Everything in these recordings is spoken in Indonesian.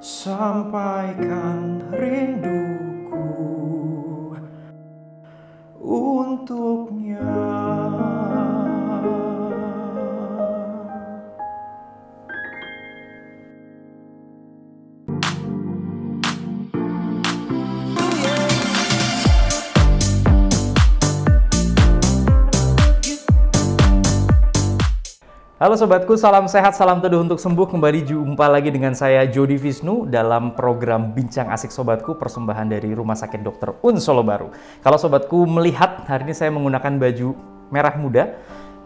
Sampaikan rinduku untuknya. Halo sobatku, salam sehat, salam teduh untuk sembuh. Kembali jumpa lagi dengan saya Jody Visnu dalam program Bincang Asik Sobatku, persembahan dari Rumah Sakit Dr. Un Solo Baru. Kalau sobatku melihat, hari ini saya menggunakan baju merah muda,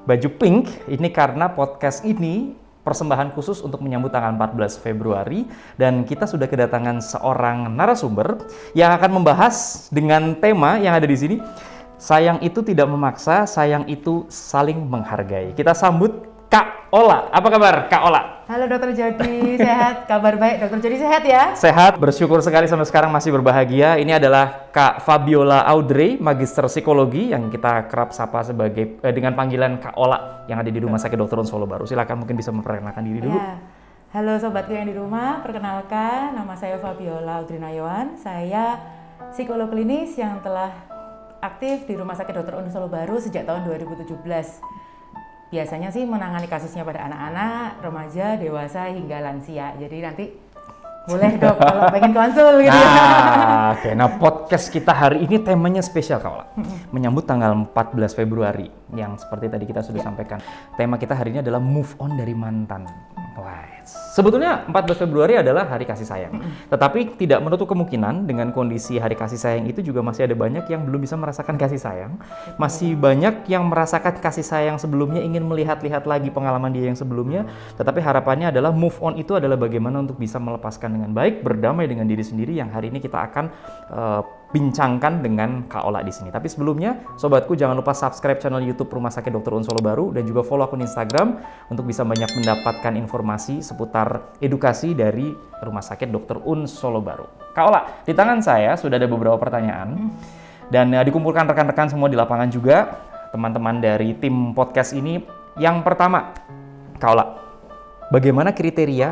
baju pink. Ini karena podcast ini persembahan khusus untuk menyambut tanggal 14 Februari. Dan kita sudah kedatangan seorang narasumber yang akan membahas dengan tema yang ada di sini. Sayang itu tidak memaksa, sayang itu saling menghargai. Kita sambut Kak Ola. Apa kabar Kak Ola? Halo Dokter Jody, sehat? Kabar baik, Dokter Jody sehat ya? Sehat, bersyukur sekali sampai sekarang masih berbahagia. Ini adalah Kak Fabiola Audrey, Magister Psikologi yang kita kerap sapa sebagai dengan panggilan Kak Ola yang ada di Rumah Sakit Dr. Un Solo Baru. Silakan mungkin bisa memperkenalkan diri dulu. Ya. Halo sobatku yang di rumah, perkenalkan nama saya Fabiola Audrey Nayawan. Saya psikolog klinis yang telah aktif di Rumah Sakit Dr. Un Solo Baru sejak tahun 2017. Biasanya sih menangani kasusnya pada anak-anak, remaja, dewasa, hingga lansia. Jadi nanti boleh dok kalau pengen konsul gitu ya. Oke. Nah podcast kita hari ini temanya spesial Kak Ola. Menyambut tanggal 14 Februari yang seperti tadi kita sudah sampaikan. Tema kita hari ini adalah move on dari mantan. Wah, sebetulnya 14 Februari adalah hari kasih sayang. Tetapi tidak menutup kemungkinan dengan kondisi hari kasih sayang itu juga masih ada banyak yang belum bisa merasakan kasih sayang. Masih banyak yang merasakan kasih sayang sebelumnya, ingin melihat-lihat lagi pengalaman dia yang sebelumnya. Tetapi harapannya adalah move on itu adalah bagaimana untuk bisa melepaskan dengan baik, berdamai dengan diri sendiri, yang hari ini kita akan bincangkan dengan Kak Ola di sini. Tapi sebelumnya, sobatku jangan lupa subscribe channel YouTube Rumah Sakit Dr. Un Solo Baru dan juga follow akun Instagram untuk bisa banyak mendapatkan informasi seputar edukasi dari Rumah Sakit Dr. Un Solo Baru. Kak Ola, di tangan saya sudah ada beberapa pertanyaan dan dikumpulkan rekan-rekan semua di lapangan juga, teman-teman dari tim podcast ini. Yang pertama, Kak Ola, bagaimana kriteria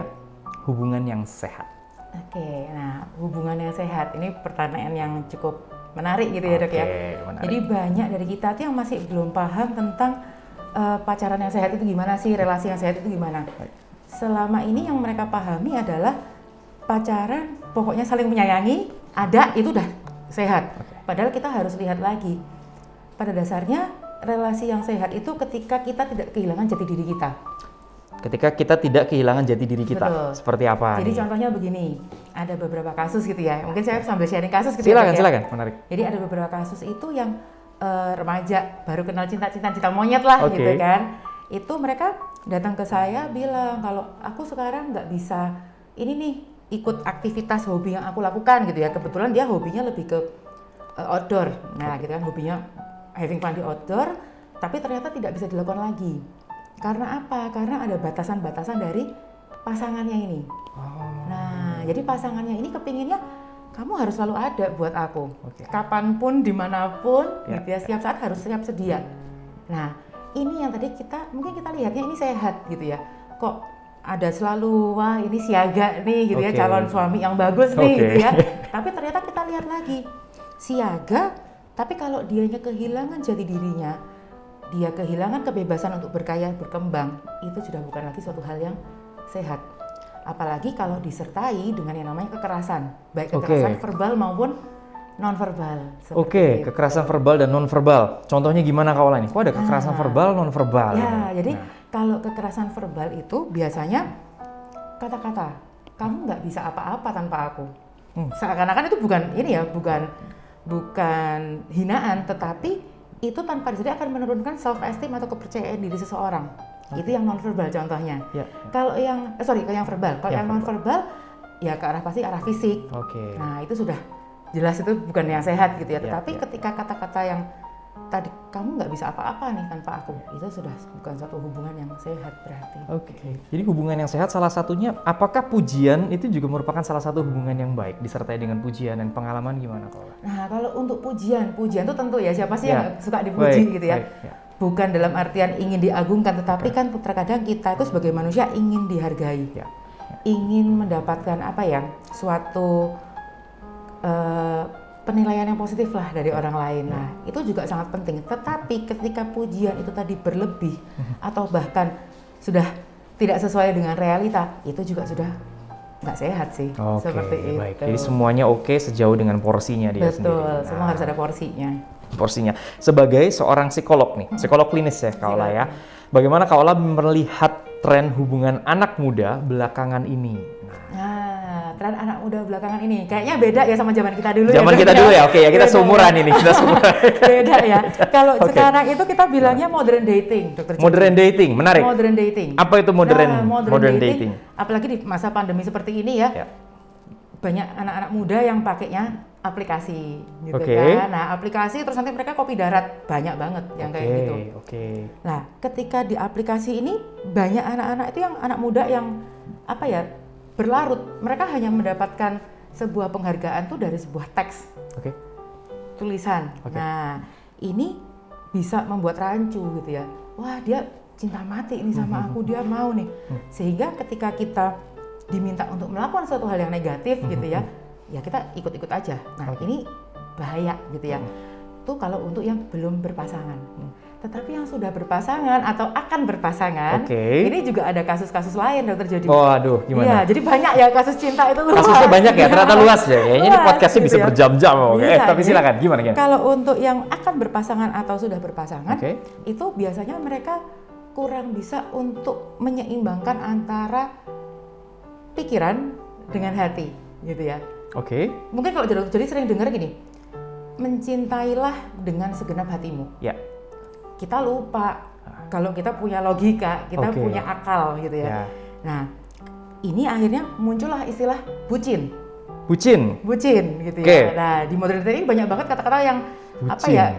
hubungan yang sehat? Oke, nah hubungan yang sehat ini pertanyaan yang cukup menarik gitu ya dok ya. Menarik. Jadi banyak dari kita tuh yang masih belum paham tentang pacaran yang sehat itu gimana sih, relasi yang sehat itu gimana. Selama ini yang mereka pahami adalah pacaran pokoknya saling menyayangi, ada itu udah sehat. Padahal kita harus lihat lagi. Pada dasarnya relasi yang sehat itu ketika kita tidak kehilangan jati diri kita. Ketika kita tidak kehilangan jati diri kita. Betul. Seperti apa? Jadi nih? Contohnya begini, ada beberapa kasus gitu ya. Mungkin saya sambil sharing kasus gitu Silakan, ya. silakan, menarik. Jadi ada beberapa kasus itu yang remaja baru kenal cinta monyet lah gitu kan. Itu mereka datang ke saya bilang kalau aku sekarang nggak bisa ini nih ikut aktivitas hobi yang aku lakukan gitu ya. Kebetulan dia hobinya lebih ke outdoor. Nah, gitu kan hobinya having fun di outdoor, tapi ternyata tidak bisa dilakukan lagi. Karena apa? Karena ada batasan-batasan dari pasangannya ini. Nah, jadi pasangannya ini kepinginnya kamu harus selalu ada buat aku. Kapanpun, dimanapun, gitu ya, setiap saat harus siap sedia. Nah, ini yang tadi mungkin kita lihatnya ini sehat gitu ya. Kok ada selalu, wah ini siaga nih gitu ya, calon suami yang bagus nih gitu ya. Tapi ternyata kita lihat lagi, siaga, tapi kalau dianya kehilangan jati dirinya, dia kehilangan kebebasan untuk berkarya, berkembang, itu sudah bukan lagi suatu hal yang sehat. Apalagi kalau disertai dengan yang namanya kekerasan, baik kekerasan verbal maupun non-verbal. Kekerasan verbal dan non-verbal. Contohnya gimana Kak Ola nih? Kok ada kekerasan verbal, non-verbal? Ya, jadi kalau kekerasan verbal itu biasanya kata-kata, kamu nggak bisa apa-apa tanpa aku. Seakan-akan itu bukan ini ya, bukan hinaan, tetapi itu tanpa disadari akan menurunkan self esteem atau kepercayaan diri seseorang. Itu yang non verbal contohnya. Kalau yang yang verbal, kalau yang non verbal ya ke arah pasti arah fisik. Nah, itu sudah jelas itu bukan yang sehat gitu ya. Tetapi ketika kata-kata yang tadi kamu nggak bisa apa-apa nih tanpa aku, itu sudah bukan suatu hubungan yang sehat berarti. Jadi hubungan yang sehat salah satunya, apakah pujian itu juga merupakan salah satu hubungan yang baik disertai dengan pujian dan pengalaman gimana Kak Ola? Nah, kalau untuk pujian itu tentu ya siapa sih yang suka dipuji gitu ya. Bukan dalam artian ingin diagungkan, tetapi kan terkadang kita itu sebagai manusia ingin dihargai. ingin mendapatkan suatu penilaian yang positif lah dari orang lain. Nah, itu juga sangat penting. Tetapi ketika pujian itu tadi berlebih atau bahkan sudah tidak sesuai dengan realita, itu juga sudah nggak sehat sih. Seperti baik. itu. Jadi semuanya oke sejauh dengan porsinya dia sendiri. Betul, semua harus ada porsinya. Sebagai seorang psikolog nih, psikolog klinis ya Kak Ola ya. Bagaimana Kak Ola melihat tren hubungan anak muda belakangan ini? Nah, tren anak muda belakangan ini kayaknya beda ya sama zaman kita dulu. Zaman kita dulu ya, oke ya, kita seumuran ini, kita seumuran. Beda ya. Kalau sekarang itu kita bilangnya modern dating, Dokter Jody. Modern dating, menarik. Modern dating. Apa itu modern dating? Apalagi di masa pandemi seperti ini ya. Banyak anak-anak muda yang pakainya aplikasi gitu kan. Nah, aplikasi terus nanti mereka kopi darat, banyak banget yang kayak gitu. Nah, ketika di aplikasi ini banyak anak-anak itu yang anak muda yang berlarut. Mereka hanya mendapatkan sebuah penghargaan tuh dari sebuah teks. Tulisan. Nah, ini bisa membuat rancu gitu ya. Wah, dia cinta mati ini sama aku, dia mau nih. Sehingga ketika kita diminta untuk melakukan suatu hal yang negatif gitu ya kita ikut-ikut aja. Nah, ini bahaya gitu ya. Tuh kalau untuk yang belum berpasangan. Tetapi yang sudah berpasangan atau akan berpasangan, ini juga ada kasus-kasus lain, Dokter Jody. Waduh, gimana? Iya, jadi banyak ya kasus cinta itu luas. Kasusnya banyak ya, ternyata luas ya. Kayaknya ini podcastnya gitu bisa berjam-jam. Tapi silakan, gimana? Kalau untuk yang akan berpasangan atau sudah berpasangan, itu biasanya mereka kurang bisa untuk menyeimbangkan antara pikiran dengan hati, gitu ya. Mungkin kalau Dokter Jody sering dengar gini, mencintailah dengan segenap hatimu. Kita lupa kalau kita punya logika, kita punya akal gitu ya. Nah, ini akhirnya muncullah istilah bucin gitu ya. Nah, di modern dating ini banyak banget kata-kata yang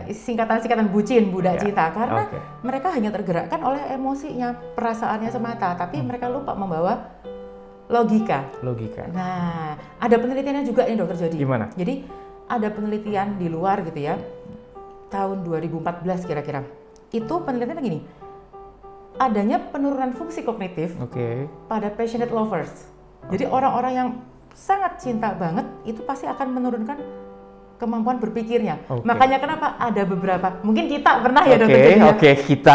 singkatan-singkatan bucin, budak cinta, karena mereka hanya tergerakkan oleh emosinya, perasaannya semata, tapi mereka lupa membawa logika. Nah, ada penelitiannya juga nih Dokter Jody. Gimana? Jadi ada penelitian di luar gitu ya, tahun 2014 kira-kira. Itu penelitiannya gini, adanya penurunan fungsi kognitif pada passionate lovers. Jadi orang-orang yang sangat cinta banget itu pasti akan menurunkan kemampuan berpikirnya. Makanya kenapa ada beberapa, mungkin kita pernah ya Dokter Jody. Kita.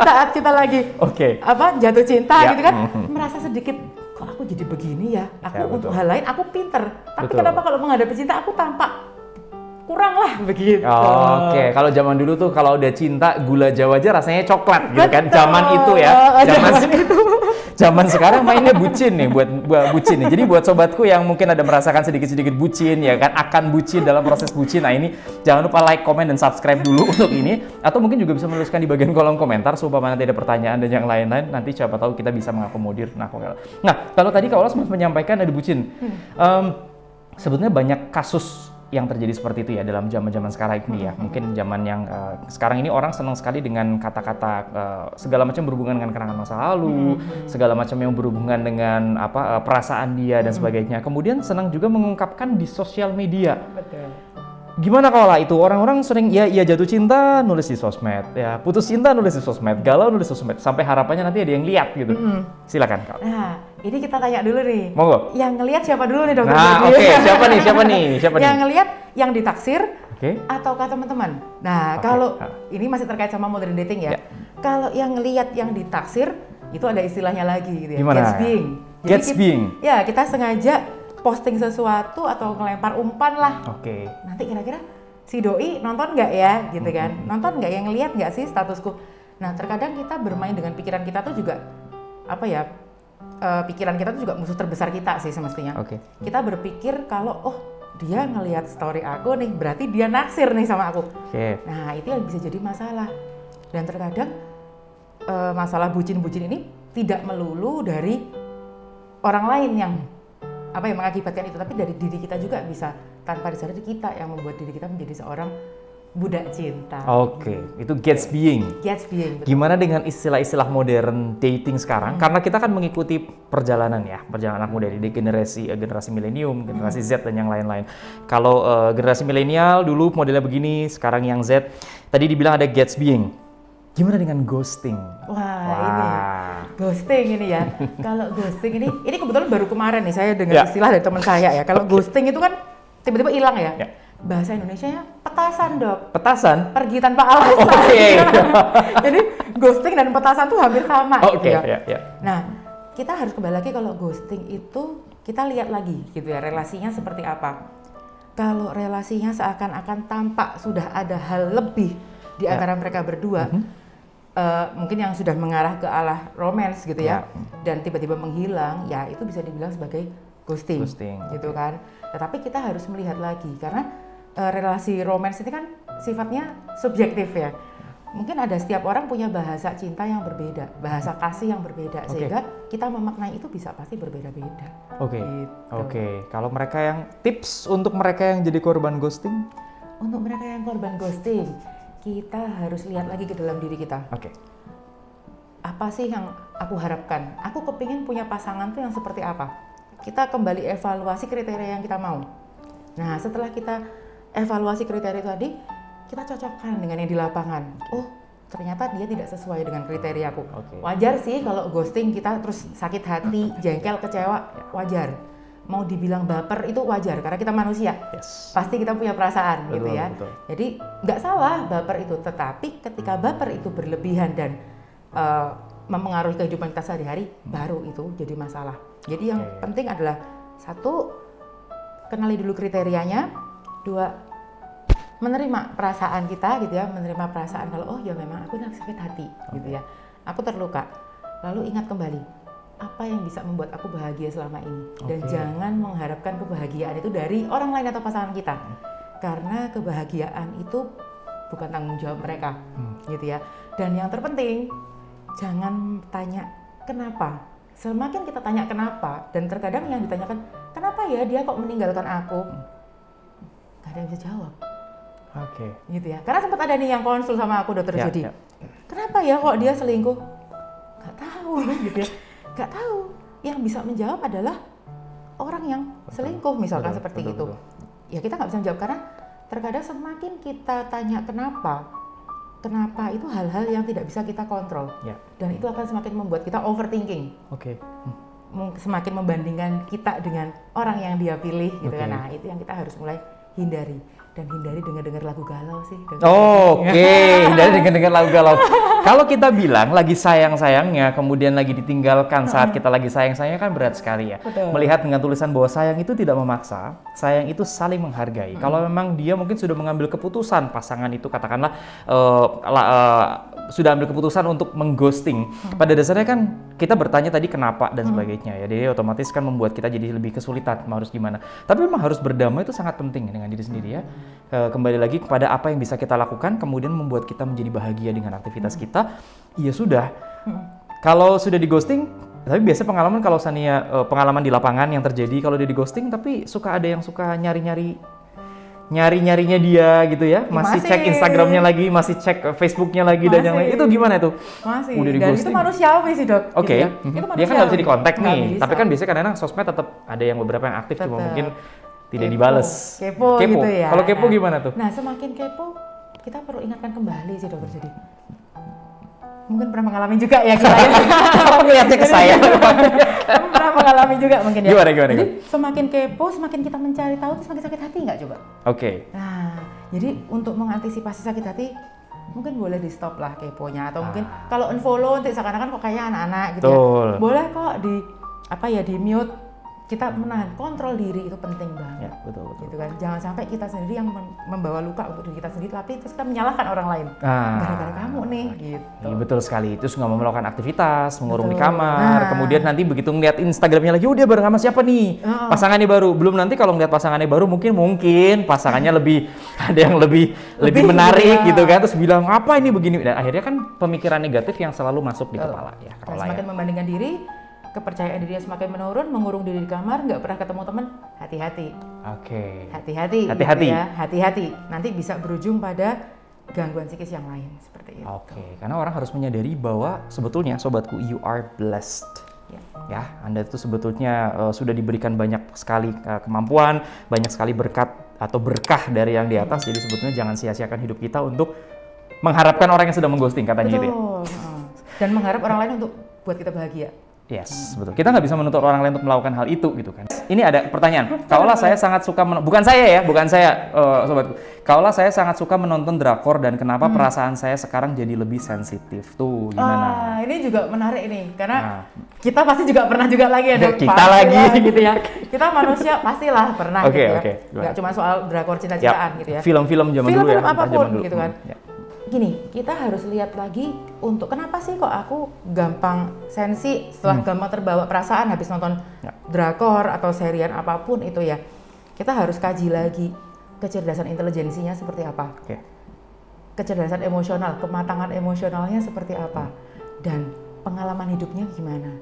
Saat kita lagi jatuh cinta gitu kan, merasa sedikit kok aku jadi begini ya. Aku untuk hal lain aku pinter, tapi kenapa kalau menghadapi cinta aku tampak kurang lah begitu. Kalau zaman dulu tuh kalau udah cinta gula Jawa aja rasanya coklat gitu kan. Zaman itu ya. Zaman sekarang mainnya bucin nih, buat bucin nih. Jadi buat sobatku yang mungkin ada merasakan sedikit-sedikit bucin ya kan, akan bucin dalam proses bucin. Nah, ini jangan lupa like, komen dan subscribe dulu untuk ini, atau mungkin juga bisa menuliskan di bagian kolom komentar supaya nanti ada pertanyaan dan yang lain-lain, nanti siapa tahu kita bisa mengakomodir. Nah, kalau tadi Kak Ola sempat menyampaikan ada bucin. Sebetulnya banyak kasus yang terjadi seperti itu ya dalam zaman-zaman sekarang ini ya. Mungkin zaman yang sekarang ini orang senang sekali dengan kata-kata segala macam berhubungan dengan kenangan masa lalu, segala macam yang berhubungan dengan perasaan dia dan sebagainya. Kemudian senang juga mengungkapkan di sosial media. Gimana kalau itu orang-orang sering ya jatuh cinta nulis di sosmed, ya putus cinta nulis di sosmed, galau nulis di sosmed, sampai harapannya nanti ada yang lihat gitu. Silakan Kak. Nah, ini kita tanya dulu nih. Monggo. Yang ngelihat siapa dulu nih Dokter? Nah, siapa nih? Yang ngelihat yang ditaksir ataukah teman-teman? Nah, kalau ini masih terkait sama modern dating ya. Kalau yang ngelihat yang ditaksir itu ada istilahnya lagi gitu ya. Gimana? Gatsbying. Ya, kita sengaja posting sesuatu atau ngelempar umpan lah. Nanti kira-kira si doi nonton nggak ya, gitu kan? Nonton nggak, yang ngelihat nggak sih statusku? Nah, terkadang kita bermain dengan pikiran kita tuh juga pikiran kita tuh juga musuh terbesar kita sih semestinya. Kita berpikir kalau dia ngelihat story aku nih, berarti dia naksir nih sama aku. Nah, itu yang bisa jadi masalah. Dan terkadang masalah bucin-bucin ini tidak melulu dari orang lain yang mengakibatkan itu, tapi dari diri kita juga bisa, tanpa disadari kita yang membuat diri kita menjadi seorang budak cinta. Itu Gatsbying. Gimana dengan istilah-istilah modern dating sekarang? Karena kita kan mengikuti perjalanan anak muda di generasi milenium, generasi Z dan yang lain-lain. Kalau generasi milenial dulu modelnya begini, sekarang yang Z. Tadi dibilang ada Gatsbying. Gimana dengan ghosting? Wah, ini ghosting ini ya. Kalau ghosting ini kebetulan baru kemarin nih saya dengar istilah dari teman saya ya. Kalau ghosting itu kan tiba-tiba hilang ya. Bahasa Indonesianya petasan, Dok. Petasan? Pergi tanpa alasan. Oke. Jadi ghosting dan petasan tuh hampir sama. Oke, gitu ya. ya. Nah, kita harus kembali lagi kalau ghosting itu kita lihat lagi gitu ya, relasinya seperti apa. Kalau relasinya seakan-akan tampak sudah ada hal lebih di antara mereka berdua, mungkin yang sudah mengarah ke arah romance gitu ya, dan tiba-tiba menghilang, ya itu bisa dibilang sebagai ghosting gitu kan. Tetapi kita harus melihat lagi karena relasi romance ini kan sifatnya subjektif ya. Mungkin ada setiap orang punya bahasa cinta yang berbeda, bahasa kasih yang berbeda, sehingga kita memaknai itu bisa pasti berbeda-beda. Oke. Kalau mereka yang tips untuk mereka yang jadi korban ghosting? Untuk mereka yang korban ghosting, kita harus lihat lagi ke dalam diri kita. Apa sih yang aku harapkan? Aku kepingin punya pasangan tuh yang seperti apa? Kita kembali evaluasi kriteria yang kita mau. Nah, setelah kita evaluasi kriteria tadi, kita cocokkan dengan yang di lapangan. Oh, ternyata dia tidak sesuai dengan kriteriaku. Wajar sih kalau ghosting kita terus sakit hati, jengkel, kecewa, wajar. Mau dibilang baper itu wajar karena kita manusia. Pasti kita punya perasaan gitu ya. Jadi nggak salah baper itu, tetapi ketika baper itu berlebihan dan mempengaruhi kehidupan kita sehari-hari, baru itu jadi masalah. Jadi yang penting adalah satu, kenali dulu kriterianya. Dua, menerima perasaan kita gitu ya, menerima perasaan kalau oh ya memang aku sakit hati gitu ya, aku terluka. Lalu ingat kembali apa yang bisa membuat aku bahagia selama ini, dan jangan mengharapkan kebahagiaan itu dari orang lain atau pasangan kita, karena kebahagiaan itu bukan tanggung jawab mereka gitu ya. Dan yang terpenting jangan tanya kenapa. Semakin kita tanya kenapa, dan terkadang yang ditanyakan kenapa ya dia kok meninggalkan aku, gak ada yang bisa jawab. Gitu ya. Karena sempat ada nih yang konsul sama aku, Dokter Jody. Kenapa ya kok dia selingkuh? Gak tahu gitu ya. Gak tahu. Yang bisa menjawab adalah orang yang selingkuh misalkan seperti itu. Ya kita nggak bisa menjawab karena terkadang semakin kita tanya kenapa itu hal-hal yang tidak bisa kita kontrol. Dan itu akan semakin membuat kita overthinking. Semakin membandingkan kita dengan orang yang dia pilih gitu kan. Nah, itu yang kita harus mulai hindari. Dan hindari dengar lagu galau sih. Hindari dengar lagu galau. Kalau kita bilang lagi sayang-sayangnya, kemudian lagi ditinggalkan saat kita lagi sayang-sayangnya, kan berat sekali ya. Melihat dengan tulisan bahwa sayang itu tidak memaksa, sayang itu saling menghargai. Kalau memang dia mungkin sudah mengambil keputusan, pasangan itu katakanlah sudah ambil keputusan untuk mengghosting. Pada dasarnya kan kita bertanya tadi kenapa dan sebagainya ya. Jadi otomatis kan membuat kita jadi lebih kesulitan harus gimana. Tapi memang harus berdamai itu sangat penting dengan diri sendiri ya. Kembali lagi kepada apa yang bisa kita lakukan, kemudian membuat kita menjadi bahagia dengan aktivitas kita. Ya sudah. Kalau sudah di ghosting, tapi biasa pengalaman kalau Sania pengalaman di lapangan yang terjadi kalau dia di ghosting, tapi suka ada yang suka nyari-nyarinya dia gitu ya, masih cek Instagramnya lagi, masih cek Facebooknya lagi, dan yang lain. Itu gimana itu? Masih. Udah di dan ghosting. itu manusiawi sih, Dok. Oke. Gitu ya. Dia kan nggak bisa dikontak nih, tapi kan biasanya kadang-kadang sosmed tetap ada yang beberapa yang aktif, cuma mungkin tidak dibales. Kepo gitu ya. Kalau kepo gimana tuh? Nah, semakin kepo, kita perlu ingatkan kembali sih, Dokter Jody. Mungkin pernah mengalami juga ya kita ya. Apa ngeliatnya ke saya? Pernah mengalami juga mungkin ya. Gimana? Jadi semakin kepo, semakin kita mencari tahu, itu semakin sakit hati nggak coba? Nah, jadi untuk mengantisipasi sakit hati, mungkin boleh di stop lah keponya, atau mungkin kalau unfollow nanti seakan-akan kok kayak anak-anak gitu ya. Boleh kok di mute. Kita menahan, kontrol diri itu penting banget. Ya, betul. Gitu kan. Jangan sampai kita sendiri yang membawa luka untuk diri kita sendiri, tapi terus kita menyalahkan orang lain. Gara-gara kamu nih, gitu. Iya, betul sekali. Terus nggak mau melakukan aktivitas, mengurung di kamar. Kemudian nanti begitu ngeliat Instagramnya lagi, dia bareng sama siapa nih? Pasangannya baru. Belum nanti kalau ngeliat pasangannya baru, mungkin pasangannya ada yang lebih menarik gitu kan. Terus bilang, apa ini begini? Dan akhirnya kan pemikiran negatif yang selalu masuk di kepala. Ya, semakin membandingkan diri, kepercayaan dirinya semakin menurun, mengurung diri di kamar, nggak pernah ketemu teman, hati-hati. Hati-hati. Gitu ya. Hati-hati. Nanti bisa berujung pada gangguan psikis yang lain seperti itu. Karena orang harus menyadari bahwa sebetulnya sobatku, you are blessed. Ya, Anda itu sebetulnya sudah diberikan banyak sekali kemampuan, banyak sekali berkat atau berkah dari yang di atas. Jadi sebetulnya jangan sia-siakan hidup kita untuk mengharapkan orang yang sudah mengghosting, katanya gitu ya. Dan mengharap orang lain untuk buat kita bahagia. Yes, betul. Kita nggak bisa menuntut orang lain untuk melakukan hal itu gitu kan. Ini ada pertanyaan. Kaulah saya sangat suka bukan saya, sobatku. Kaulah saya sangat suka menonton drakor dan kenapa perasaan saya sekarang jadi lebih sensitif. Tuh, gimana? Ini juga menarik nih karena kita pasti juga pernah juga lagi ada kita lagi gitu ya. Kita manusia pastilah pernah gitu ya. Nggak cuma soal drakor cinta-cintaan gitu ya. Film-film zaman dulu ya. Film apapun dulu. gitu kan. Gini, kita harus lihat lagi untuk kenapa sih kok aku gampang sensi setelah gampang terbawa perasaan habis nonton drakor atau serian apapun itu ya. Kita harus kaji lagi kecerdasan intelijensinya seperti apa. Kecerdasan emosional, kematangan emosionalnya seperti apa. Dan pengalaman hidupnya gimana.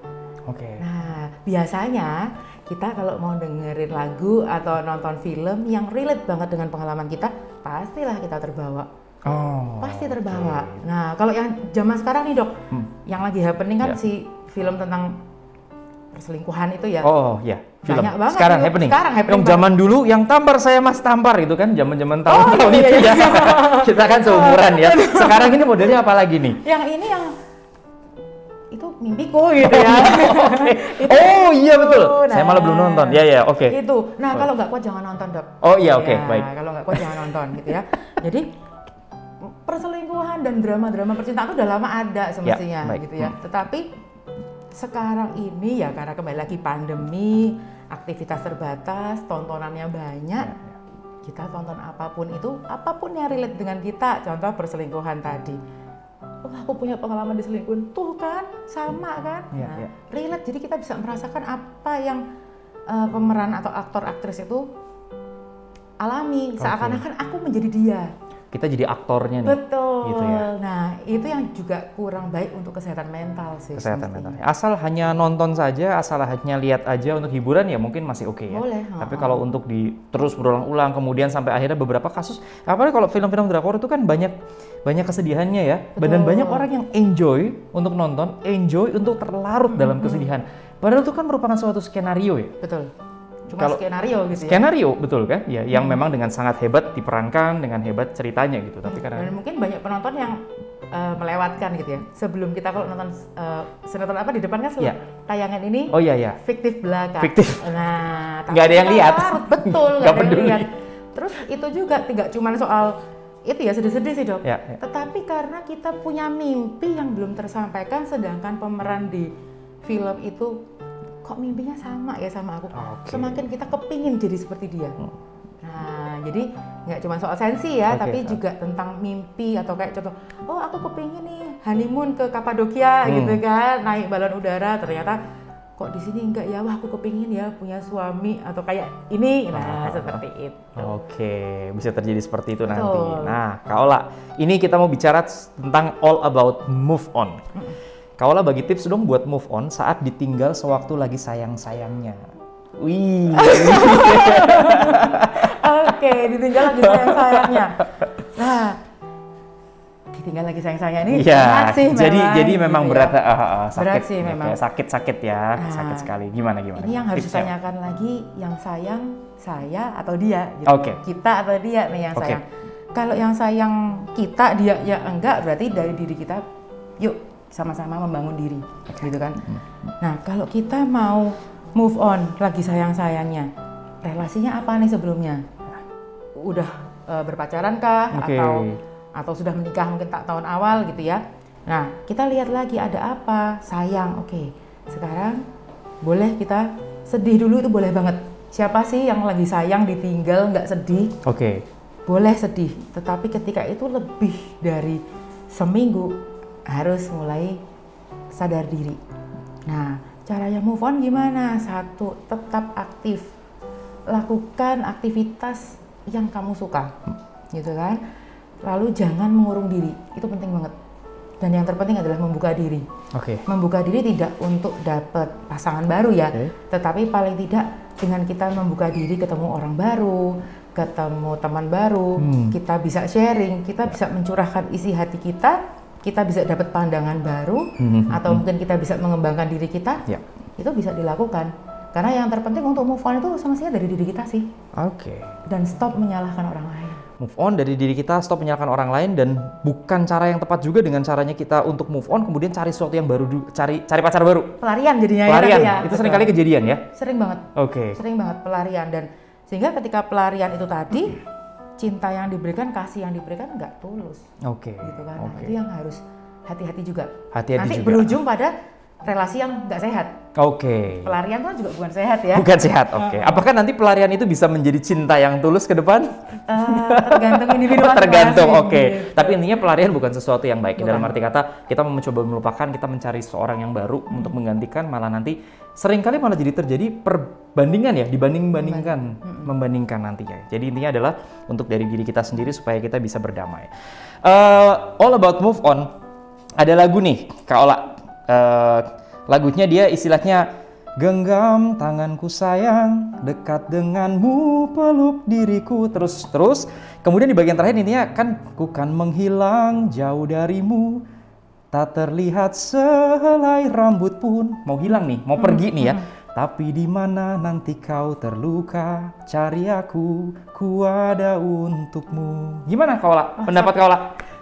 Nah, biasanya kita kalau mau dengerin lagu atau nonton film yang relate banget dengan pengalaman kita, pastilah kita terbawa. Pasti terbawa. Nah, kalau yang zaman sekarang nih dok, yang lagi happening kan si film tentang perselingkuhan itu ya. Film. Banyak banget. Sekarang happening. Yang zaman dulu yang tampar saya Mas Tampar itu kan zaman-zaman tahun-tahun itu ya. Kita kan seumuran ya. Sekarang ini modelnya apa lagi nih? Yang ini yang itu mimpiku gitu ya. Iya betul. Nah, saya malah belum nonton. Itu. Nah, kalau nggak kuat jangan nonton dok. Baik. Kalau nggak kuat jangan nonton gitu ya. Jadi perselingkuhan dan drama-drama percintaan itu udah lama ada semestinya gitu ya. Tetapi sekarang ini ya karena kembali lagi pandemi, aktivitas terbatas, tontonannya banyak, kita tonton apapun itu, apapun yang relate dengan kita, contoh perselingkuhan tadi. Aku punya pengalaman diselingkuhin, tuh kan sama kan, relate. Jadi kita bisa merasakan apa yang pemeran atau aktor aktris itu alami, seakan-akan aku menjadi dia. Kita jadi aktornya nih. Betul. Gitu ya. Nah, itu yang juga kurang baik untuk kesehatan mental sih. Kesehatan mental. Asal hanya nonton saja, asal hanya lihat aja untuk hiburan ya mungkin masih oke ya. Boleh. Tapi kalau untuk terus berulang-ulang kemudian sampai akhirnya beberapa kasus, apalagi kalau film-film drakor itu kan banyak kesedihannya ya. Dan banyak orang yang enjoy untuk nonton, enjoy untuk terlarut dalam kesedihan. Padahal itu kan merupakan suatu skenario ya. Betul. Cuma skenario gitu ya. Skenario, betul kan? Ya, yang memang dengan sangat hebat diperankan, dengan hebat ceritanya gitu. Tapi karena dan mungkin banyak penonton yang melewatkan gitu ya. Sebelum kita kalau nonton sinetron apa di depan kan selalu tayangan ini fiktif belaka. Fiktif. Nah, nggak ada yang lihat. Betul, nggak ada yang lihat. Terus itu juga tidak cuma soal itu ya sedih-sedih sih dok. Tetapi karena kita punya mimpi yang belum tersampaikan, sedangkan pemeran di film itu kok mimpinya sama ya sama aku. Semakin kita kepingin jadi seperti dia. Nah, jadi nggak cuma soal sensi ya, tapi juga tentang mimpi atau kayak contoh, aku kepingin nih honeymoon ke Kapadokia gitu kan, naik balon udara, ternyata kok di sini enggak ya, aku kepingin ya punya suami atau kayak ini, seperti itu. Bisa terjadi seperti itu nanti. Nah, Kak Ola, ini kita mau bicara tentang all about move on. Kak Ola bagi tips dong buat move on saat ditinggal sewaktu lagi sayang-sayangnya. Wih. Ditinggal lagi sayang-sayangnya. Nah, ditinggal lagi sayang-sayangnya ini berat sih memang. Jadi memang gitu berat, sakit berat sih memang. Sakit ya, sakit sekali. Gimana? Ini yang harus ditanyakan lagi, yang sayang saya atau dia gitu. Kita atau dia nih yang sayang. Kalau yang sayang kita, dia ya enggak, berarti dari diri kita yuk sama-sama membangun diri, gitu kan. Nah, kalau kita mau move on, lagi sayang-sayangnya, relasinya apa nih sebelumnya? Udah berpacaran kah? Atau sudah menikah mungkin tak tahun awal gitu ya. Nah, kita lihat lagi ada apa, sayang, sekarang boleh kita sedih dulu, itu boleh banget. Siapa sih yang lagi sayang ditinggal nggak sedih? Boleh sedih, tetapi ketika itu lebih dari seminggu, harus mulai sadar diri. Nah, caranya move on gimana? Satu, tetap aktif. Lakukan aktivitas yang kamu suka, gitu kan? Lalu jangan mengurung diri, itu penting banget. Dan yang terpenting adalah membuka diri. Membuka diri tidak untuk dapat pasangan baru ya, tetapi paling tidak dengan kita membuka diri, ketemu orang baru, ketemu teman baru, kita bisa sharing, kita bisa mencurahkan isi hati kita bisa dapat pandangan baru, atau mungkin kita bisa mengembangkan diri kita, itu bisa dilakukan. Karena yang terpenting untuk move on itu semestinya dari diri kita sih. Dan stop menyalahkan orang lain. move on dari diri kita, stop menyalahkan orang lain, dan bukan cara yang tepat juga dengan caranya kita untuk move on kemudian cari sesuatu yang baru, cari pacar baru. Pelarian jadinya Pelarian, ya. itu sering kali kejadian ya? Sering banget. Oke. Sering banget pelarian, dan sehingga ketika pelarian itu tadi cinta yang diberikan, kasih yang diberikan nggak tulus. Oke. Gitu kan. Nah, itu yang harus hati-hati juga. Hati-hati Nanti juga. berujung pada relasi yang nggak sehat. Oke. Pelarian kan juga bukan sehat ya. Bukan sehat, oke. Apakah nanti pelarian itu bisa menjadi cinta yang tulus ke depan? Tergantung individu masing-masing. Tergantung, oke. Gitu. Tapi intinya pelarian bukan sesuatu yang baik. Bukan. Dalam arti kata, kita mencoba melupakan, kita mencari seorang yang baru untuk menggantikan, malah nanti seringkali malah jadi terjadi perbandingan ya, membandingkan nanti ya. Jadi intinya adalah untuk dari diri kita sendiri supaya kita bisa berdamai. All About Move On, ada lagu nih, Kak Ola. Lagunya dia istilahnya genggam tanganku sayang, dekat denganmu peluk diriku, terus kemudian di bagian terakhir intinya kan ku kan menghilang jauh darimu, tak terlihat sehelai rambut pun, mau hilang nih, mau pergi nih ya, tapi di mana nanti kau terluka, cari aku, ku ada untukmu. Gimana Kak Ola? Pendapat Kak Ola?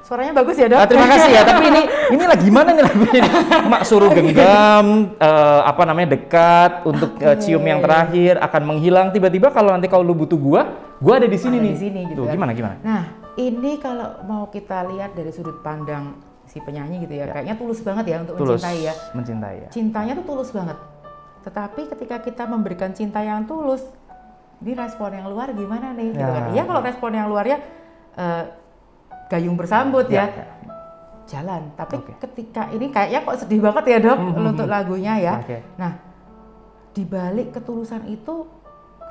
Suaranya bagus ya, Dok? Terima kasih ya, tapi ini lagi gimana nih lagunya? Mak suruh genggam, dekat untuk cium yang terakhir, akan menghilang. Tiba-tiba kalau nanti kalau lu butuh gua ada di sini nih. Di sini gitu. Tuh, kan. gimana? Nah, ini kalau mau kita lihat dari sudut pandang si penyanyi gitu ya, kayaknya tulus banget ya untuk mencintai ya. Mencintai ya. Cintanya tuh tulus banget. Tetapi ketika kita memberikan cinta yang tulus, ini respon yang luar gimana nih? Gitu kan. Iya, kalau respon yang luarnya gayung bersambut ya. Jalan. Tapi ketika ini kayaknya kok sedih banget ya, Dok, untuk lagunya ya. Nah, di balik ketulusan itu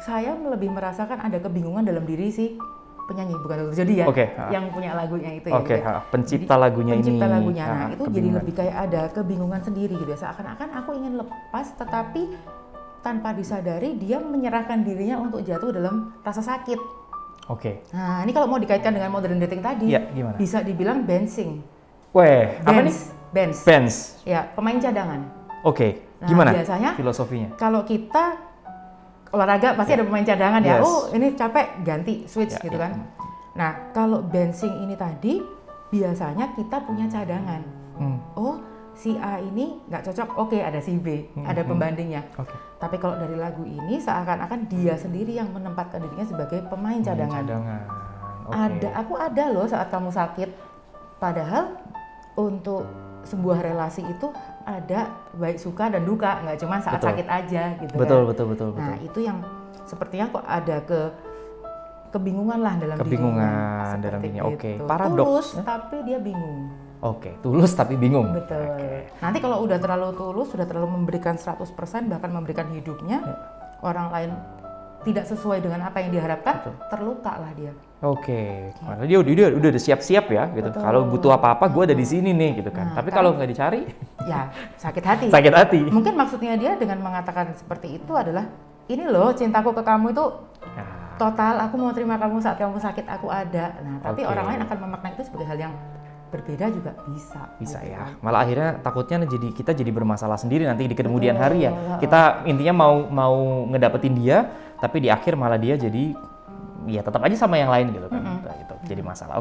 saya lebih merasakan ada kebingungan dalam diri si penyanyi, bukan Dr. Jody ya, yang punya lagunya itu ya. Pencipta lagunya ini. Pencipta lagunya. Nah, itu jadi lebih kayak ada kebingungan sendiri gitu ya. Seakan-akan aku ingin lepas, tetapi tanpa disadari dia menyerahkan dirinya untuk jatuh dalam rasa sakit. Nah, ini kalau mau dikaitkan dengan modern dating tadi, bisa dibilang benching. Apa nih? Bench. Ya, pemain cadangan. Nah, Gimana biasanya filosofinya? Kalau kita olahraga pasti ada pemain cadangan ya. Oh, ini capek, ganti, switch gitu kan. Nah, kalau benching ini tadi biasanya kita punya cadangan. Oh, si A ini nggak cocok, ada si B, ada pembandingnya. Tapi kalau dari lagu ini seakan-akan dia sendiri yang menempatkan dirinya sebagai pemain cadangan. Aku ada loh saat kamu sakit. Padahal untuk sebuah relasi itu ada baik suka dan duka, nggak cuma saat sakit aja gitu. Betul. Nah, itu yang sepertinya kok ada kebingungan lah dalam dirinya. Kebingungan dalam dirinya. Paradoks. Tulus tapi dia bingung. Tulus tapi bingung. Betul. Nanti kalau udah terlalu tulus, sudah terlalu memberikan 100%, bahkan memberikan hidupnya, orang lain tidak sesuai dengan apa yang diharapkan, terluka lah dia. Karena dia udah siap-siap ya gitu. Kalau butuh apa-apa gue ada di sini nih gitu kan. Tapi kalau nggak dicari, ya sakit hati. Sakit hati. Mungkin maksudnya dia dengan mengatakan seperti itu adalah, ini loh cintaku ke kamu itu total, aku mau terima kamu saat kamu sakit, aku ada. Nah, tapi orang lain akan memaknai itu sebagai hal yang berbeda juga bisa ya. Malah akhirnya takutnya kita jadi bermasalah sendiri nanti di kemudian hari ya. Kita intinya mau ngedapetin dia, tapi di akhir malah dia jadi ya tetap aja sama yang lain gitu kan. Itu jadi masalah.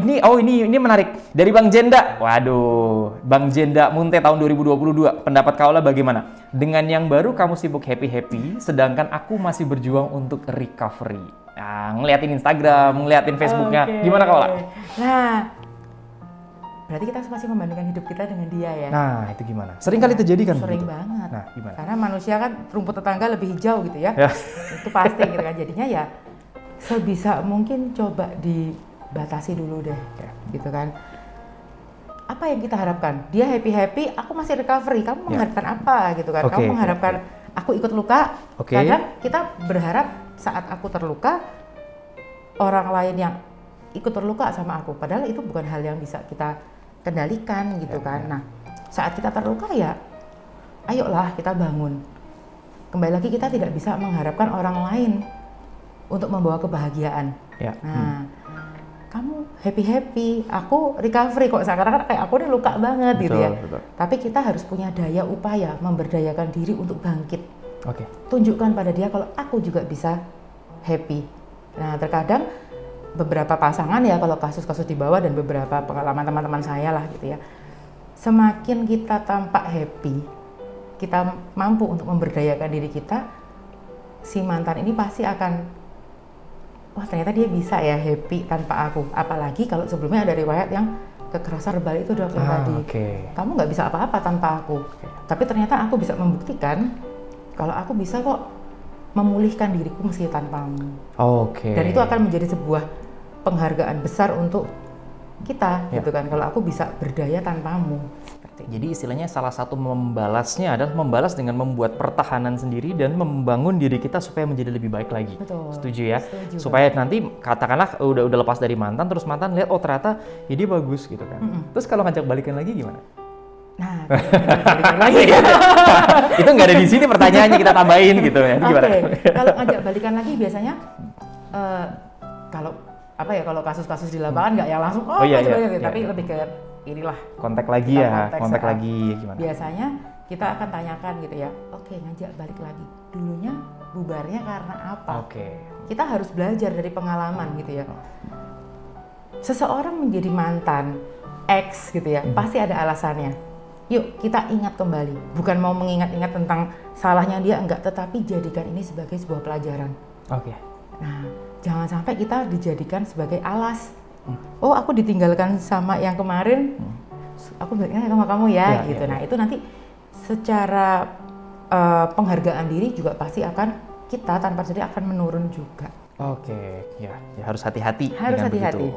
Ini menarik dari Bang Jenda. Waduh, Bang Jenda Munte tahun 2022. Pendapat Kaola bagaimana? Dengan yang baru kamu sibuk happy, sedangkan aku masih berjuang untuk recovery. Nah, ngeliatin Instagram, ngeliatin Facebooknya, gimana Kaola? Nah, berarti kita masih membandingkan hidup kita dengan dia ya. Nah, itu gimana? Sering kali terjadi kan? Sering begitu? banget. Nah, gimana? Karena manusia kan rumput tetangga lebih hijau gitu ya. Itu pasti gitu kan. Jadinya ya sebisa mungkin coba dibatasi dulu deh, gitu kan. Apa yang kita harapkan? Dia happy, aku masih recovery. Kamu mengharapkan apa gitu kan? Kamu mengharapkan aku ikut luka? Kadang kita berharap saat aku terluka, orang lain yang ikut terluka sama aku. Padahal itu bukan hal yang bisa kita kendalikan gitu kan. Nah, saat kita terluka ya, ayolah kita bangun. Kembali lagi kita tidak bisa mengharapkan orang lain untuk membawa kebahagiaan. Nah, kamu happy, aku recovery kok. Sekarang kan kayak aku nih luka banget gitu ya. Tapi kita harus punya daya upaya memberdayakan diri untuk bangkit. Tunjukkan pada dia kalau aku juga bisa happy. Nah, terkadang beberapa pasangan ya, kalau kasus-kasus di bawah dan beberapa pengalaman teman-teman saya lah gitu ya, semakin kita tampak happy, kita mampu untuk memberdayakan diri kita, si mantan ini pasti akan, wah ternyata dia bisa ya happy tanpa aku. Apalagi kalau sebelumnya ada riwayat yang kekerasan verbal itu udah tadi, kamu nggak bisa apa-apa tanpa aku. Tapi ternyata aku bisa membuktikan kalau aku bisa kok memulihkan diriku meski tanpamu. Dan itu akan menjadi sebuah penghargaan besar untuk kita, gitu kan. Kalau aku bisa berdaya tanpamu. Jadi istilahnya salah satu membalasnya adalah membalas dengan membuat pertahanan sendiri dan membangun diri kita supaya menjadi lebih baik lagi. Betul. Setuju ya? Setuju, supaya nanti katakanlah udah lepas dari mantan, terus mantan lihat oh ternyata ya dia bagus gitu kan. Terus kalau ngajak balikan lagi gimana? Nah, balikan lagi. Itu nggak ada di sini pertanyaannya, kita tambahin gitu ya. Gimana? Kalau ngajak balikan lagi biasanya kalau kasus-kasus di lapangan nggak ya langsung tapi lebih ke inilah kontak lagi ya, kontak lagi gimana? Biasanya kita akan tanyakan gitu ya, oke ngajak balik lagi. Dulunya bubarnya karena apa? Kita harus belajar dari pengalaman gitu ya. Seseorang menjadi mantan ex gitu ya, pasti ada alasannya. Yuk kita ingat kembali, bukan mau mengingat-ingat tentang salahnya dia, enggak, tetapi jadikan ini sebagai sebuah pelajaran. Nah, jangan sampai kita dijadikan sebagai alas. Oh, aku ditinggalkan sama yang kemarin, aku baliknya sama kamu ya, gitu. Nah, itu nanti secara penghargaan diri juga pasti akan kita tanpa sadar akan menurun juga. Ya harus hati-hati. Harus hati-hati.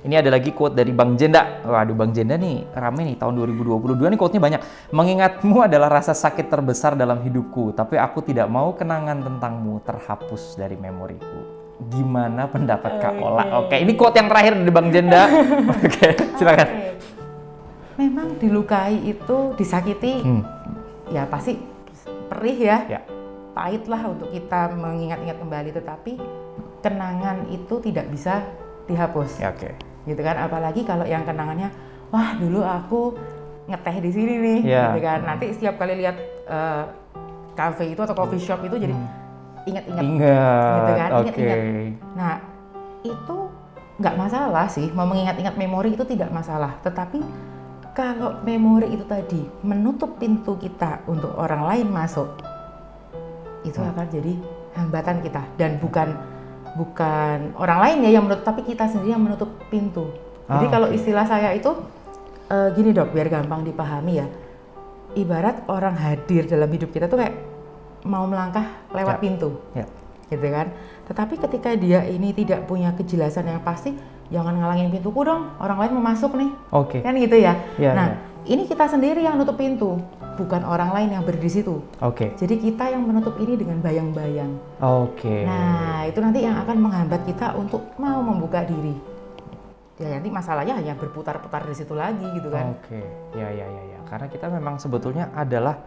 Ini ada lagi quote dari Bang Jenda. Waduh, Bang Jenda nih rame nih tahun 2022 nih, quote-nya banyak. Mengingatmu adalah rasa sakit terbesar dalam hidupku, tapi aku tidak mau kenangan tentangmu terhapus dari memoriku. Gimana pendapat Kak Ola? Ini quote yang terakhir dari Bang Jenda. Silakan. Memang dilukai itu, disakiti, ya pasti perih ya. Pahit lah untuk kita mengingat-ingat kembali, tetapi kenangan itu tidak bisa dihapus. Gitu kan, apalagi kalau yang kenangannya, wah dulu aku ngeteh di sini nih, gitu kan. Nanti setiap kali lihat cafe itu atau coffee shop itu jadi ingat-ingat, gitu kan, ingat-ingat. Nah, itu nggak masalah sih, mau mengingat-ingat memori itu tidak masalah. Tetapi kalau memori itu tadi menutup pintu kita untuk orang lain masuk, itu akan jadi hambatan kita, dan bukan orang lain ya yang menutup, tapi kita sendiri yang menutup pintu. Jadi kalau istilah saya itu gini Dok, biar gampang dipahami ya. Ibarat orang hadir dalam hidup kita tuh kayak mau melangkah lewat pintu, gitu kan. Tetapi ketika dia ini tidak punya kejelasan yang pasti, jangan ngalangin pintuku dong, orang lain mau masuk nih, kan gitu ya. Ini kita sendiri yang nutup pintu, bukan orang lain yang berdiri di situ. Jadi kita yang menutup ini dengan bayang-bayang. Nah, itu nanti yang akan menghambat kita untuk mau membuka diri. Ya nanti masalahnya hanya berputar-putar di situ lagi gitu kan. Ya. Karena kita memang sebetulnya adalah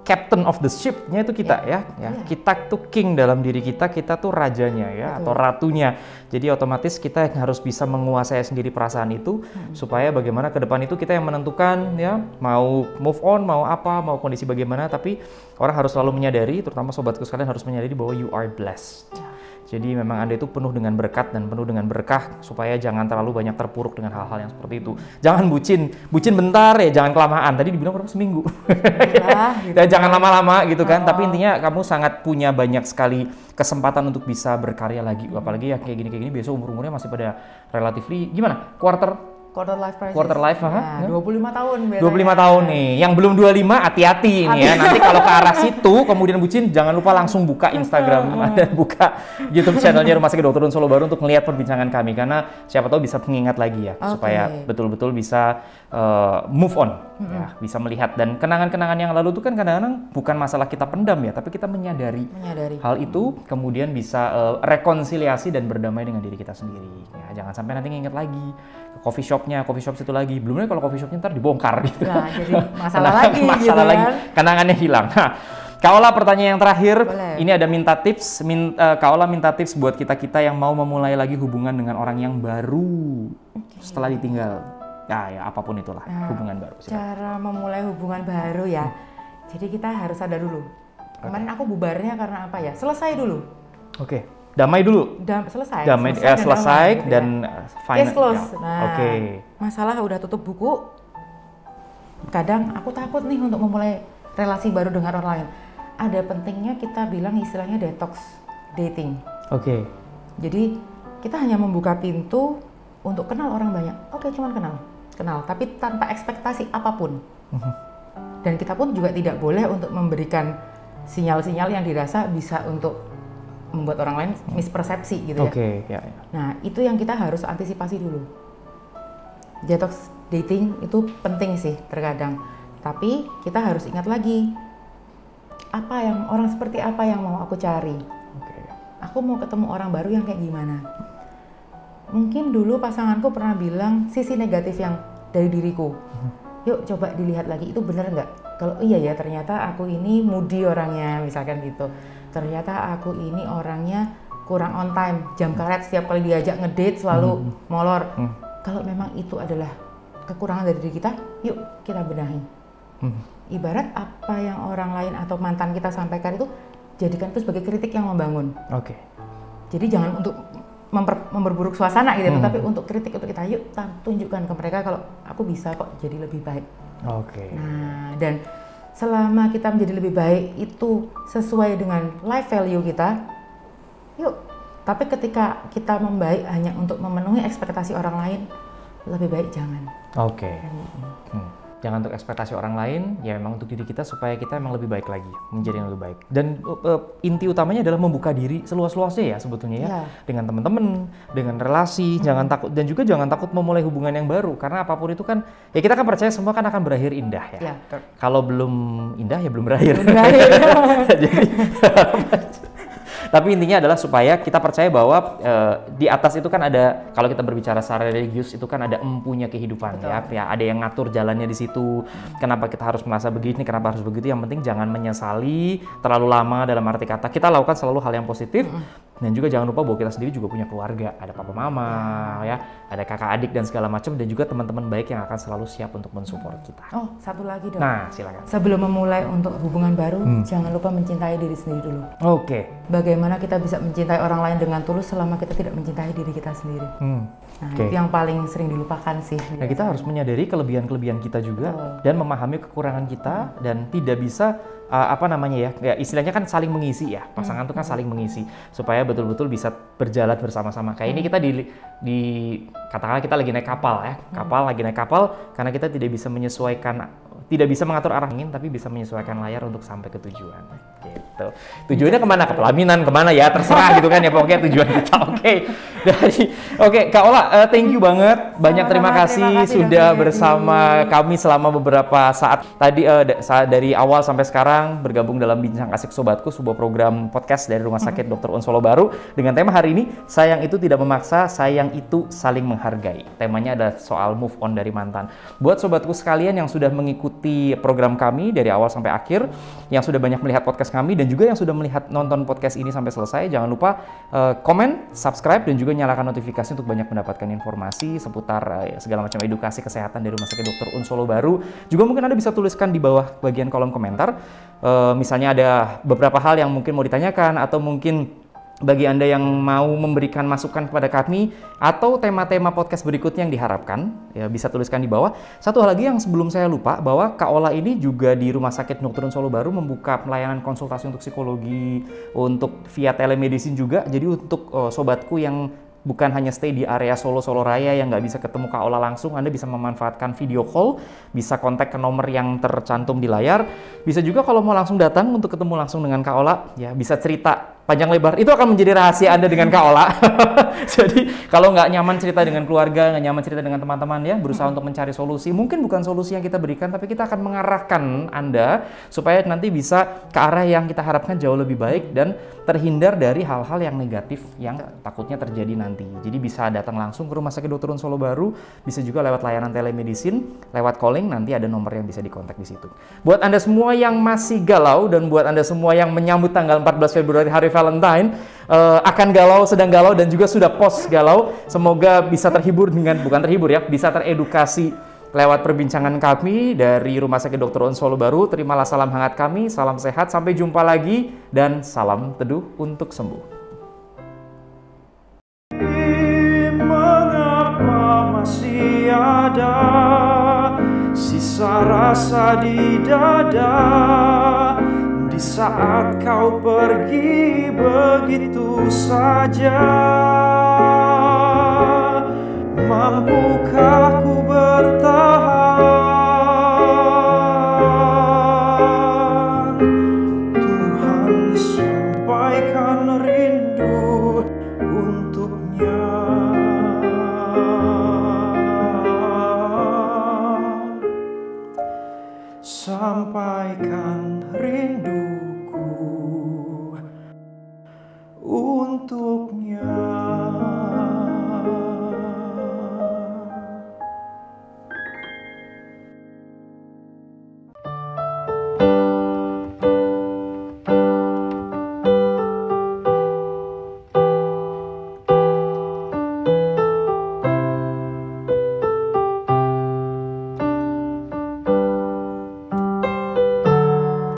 captain of the ship-nya itu kita ya. Kita tuh king dalam diri kita tuh rajanya ya. Betul. Atau ratunya. Jadi otomatis kita harus bisa menguasai sendiri perasaan itu supaya bagaimana ke depan itu kita yang menentukan ya, mau move on, mau apa, mau kondisi bagaimana, tapi orang harus selalu menyadari, terutama sobatku sekalian harus menyadari bahwa you are blessed. Jadi memang Anda itu penuh dengan berkat dan penuh dengan berkah, supaya jangan terlalu banyak terpuruk dengan hal-hal yang seperti itu. Jangan bucin bentar ya, jangan kelamaan. Tadi dibilang berapa, seminggu? Gitu. Jangan lama-lama gitu kan. Tapi intinya kamu sangat punya banyak sekali kesempatan untuk bisa berkarya lagi. Apalagi ya kayak gini besok umur-umurnya masih pada relatively gimana? Quarter life, 25 tahun biasanya. 25 tahun nih. Yang belum 25 hati-hati nih ya. Nanti kalau ke arah situ kemudian bucin, jangan lupa langsung buka Instagram dan buka YouTube channelnya Rumah Sakit Dr. Solo Baru untuk melihat perbincangan kami, karena siapa tahu bisa mengingat lagi ya, supaya betul-betul bisa move on ya, bisa melihat. Dan kenangan-kenangan yang lalu itu kan kadang-kadang bukan masalah kita pendam ya, tapi kita menyadari hal itu, kemudian bisa rekonsiliasi dan berdamai dengan diri kita sendiri. Ya, jangan sampai nanti nginget lagi ke coffee shop situ lagi. Belumnya kalau coffee shopnya ntar dibongkar gitu. Nah, jadi masalah lagi gitu lagi. Kan? Kenangannya hilang. Nah, Kak Ola, pertanyaan yang terakhir. Boleh. Ini ada minta tips. Kak Ola minta tips buat kita-kita yang mau memulai lagi hubungan dengan orang yang baru setelah ditinggal. Ya apapun itulah, hubungan baru. Silakan. Cara memulai hubungan baru ya. Jadi kita harus sadar dulu. Kemarin aku bubarnya karena apa ya? Selesai dulu. Damai dulu. Selesai. Damai, selesai dan final. Case close. Ya. Nah, masalah udah tutup buku. Kadang aku takut nih untuk memulai relasi baru dengan orang lain. Ada pentingnya kita bilang istilahnya detox dating. Oke. Jadi kita hanya membuka pintu untuk kenal orang banyak. Oke, cuman kenal, tapi tanpa ekspektasi apapun. Dan kita pun juga tidak boleh untuk memberikan sinyal-sinyal yang dirasa bisa untuk membuat orang lain mispersepsi gitu ya. Oke, ya. Nah, itu yang kita harus antisipasi dulu. Detox dating itu penting sih terkadang. Tapi kita harus ingat lagi, orang seperti apa yang mau aku cari. Aku mau ketemu orang baru yang kayak gimana. Mungkin dulu pasanganku pernah bilang sisi negatif yang dari diriku. Yuk coba dilihat lagi, itu bener nggak? Kalau iya ya ternyata aku ini moody orangnya, misalkan gitu. Ternyata aku ini orangnya kurang on time, jam karet, setiap kali diajak ngedate selalu molor. Kalau memang itu adalah kekurangan dari diri kita, yuk kita benahi. Ibarat apa yang orang lain atau mantan kita sampaikan itu, jadikan itu sebagai kritik yang membangun. Oke. Jadi jangan untuk memperburuk suasana gitu, tapi untuk kritik untuk kita, yuk tunjukkan ke mereka kalau aku bisa kok jadi lebih baik. Oke. Nah, dan selama kita menjadi lebih baik itu sesuai dengan life value kita, yuk. Tapi ketika kita membaik hanya untuk memenuhi ekspektasi orang lain, lebih baik jangan. Oke. Jangan untuk ekspektasi orang lain, ya memang untuk diri kita supaya kita memang lebih baik lagi, menjadi yang lebih baik. Dan inti utamanya adalah membuka diri seluas-luasnya ya sebetulnya ya. Dengan teman-teman, dengan relasi, jangan takut, dan juga jangan takut memulai hubungan yang baru. Karena apapun itu kan, ya kita kan percaya semua kan akan berakhir indah ya. Kalau belum indah ya belum berakhir. Jadi, tapi intinya adalah supaya kita percaya bahwa di atas itu kan ada, kalau kita berbicara secara religius itu kan ada empunya kehidupan. Ya, ada yang ngatur jalannya di situ. Kenapa kita harus merasa begini, kenapa harus begitu, yang penting jangan menyesali terlalu lama. Dalam arti kata kita lakukan selalu hal yang positif. Dan juga jangan lupa bahwa kita sendiri juga punya keluarga, ada papa mama, ya, ada kakak adik dan segala macam, dan juga teman-teman baik yang akan selalu siap untuk mensupport kita. Oh, satu lagi dong. Nah, silakan. Sebelum memulai untuk hubungan baru, jangan lupa mencintai diri sendiri dulu. Oke. Bagaimana kita bisa mencintai orang lain dengan tulus selama kita tidak mencintai diri kita sendiri? Nah, itu yang paling sering dilupakan sih. Nah, kita harus menyadari kelebihan-kelebihan kita juga dan memahami kekurangan kita, dan tidak bisa ya istilahnya kan saling mengisi ya, pasangan itu kan saling mengisi supaya betul-betul bisa berjalan bersama-sama. Kayak ini kita di katakanlah kita lagi naik kapal ya, lagi naik kapal karena kita tidak bisa mengatur arah angin, tapi bisa menyesuaikan layar untuk sampai ke tujuan. Gitu. Tujuannya kemana? Ke pelaminan, kemana ya? Terserah gitu kan ya, pokoknya tujuan kita. Oke, Kak Ola, thank you banget. Banyak terima kasih sudah bersama kami selama beberapa saat. Tadi dari awal sampai sekarang bergabung dalam Bincang Asik Sobatku, sebuah program podcast dari Rumah Sakit Dr. Un Solo Baru dengan tema hari ini, sayang itu tidak memaksa, sayang itu saling menghargai. Temanya adalah soal move on dari mantan. Buat sobatku sekalian yang sudah mengikuti program kami dari awal sampai akhir, yang sudah banyak melihat podcast kami, dan juga yang sudah nonton podcast ini sampai selesai, jangan lupa komen, subscribe, dan juga nyalakan notifikasi untuk banyak mendapatkan informasi seputar segala macam edukasi kesehatan dari Rumah Sakit Dr. Un Solo Baru. Juga mungkin Anda bisa tuliskan di bawah bagian kolom komentar. Misalnya ada beberapa hal yang mungkin mau ditanyakan, atau mungkin bagi Anda yang mau memberikan masukan kepada kami, atau tema-tema podcast berikutnya yang diharapkan, ya bisa tuliskan di bawah. Satu hal lagi yang sebelum saya lupa, bahwa Kak Ola ini juga di Rumah Sakit Dr. Un Solo Baru membuka pelayanan konsultasi untuk psikologi, untuk via telemedicine juga. Jadi untuk sobatku yang bukan hanya stay di area Solo Raya yang nggak bisa ketemu Kak Ola langsung, Anda bisa memanfaatkan video call, bisa kontak ke nomor yang tercantum di layar. Bisa juga kalau mau langsung datang untuk ketemu langsung dengan Kak Ola, ya bisa cerita panjang lebar. Itu akan menjadi rahasia Anda dengan Kak Ola. Jadi kalau nggak nyaman cerita dengan keluarga, nggak nyaman cerita dengan teman-teman, ya berusaha untuk mencari solusi. Mungkin bukan solusi yang kita berikan, tapi kita akan mengarahkan Anda supaya nanti bisa ke arah yang kita harapkan jauh lebih baik dan terhindar dari hal-hal yang negatif yang takutnya terjadi nanti. Jadi bisa datang langsung ke Rumah Sakit Dr. Un Solo Baru, bisa juga lewat layanan telemedicine, lewat calling, nanti ada nomor yang bisa dikontak di situ. Buat Anda semua yang masih galau, dan buat Anda semua yang menyambut tanggal 14 Februari hari Valentine, akan galau, sedang galau, dan juga sudah post galau, semoga bisa terhibur bisa teredukasi lewat perbincangan kami dari Rumah Sakit Dr. Un Solo Baru. Terimalah salam hangat kami, salam sehat, sampai jumpa lagi, dan salam teduh untuk sembuh. ada sisa rasa di dada di saat kau pergi begitu saja. Mampukah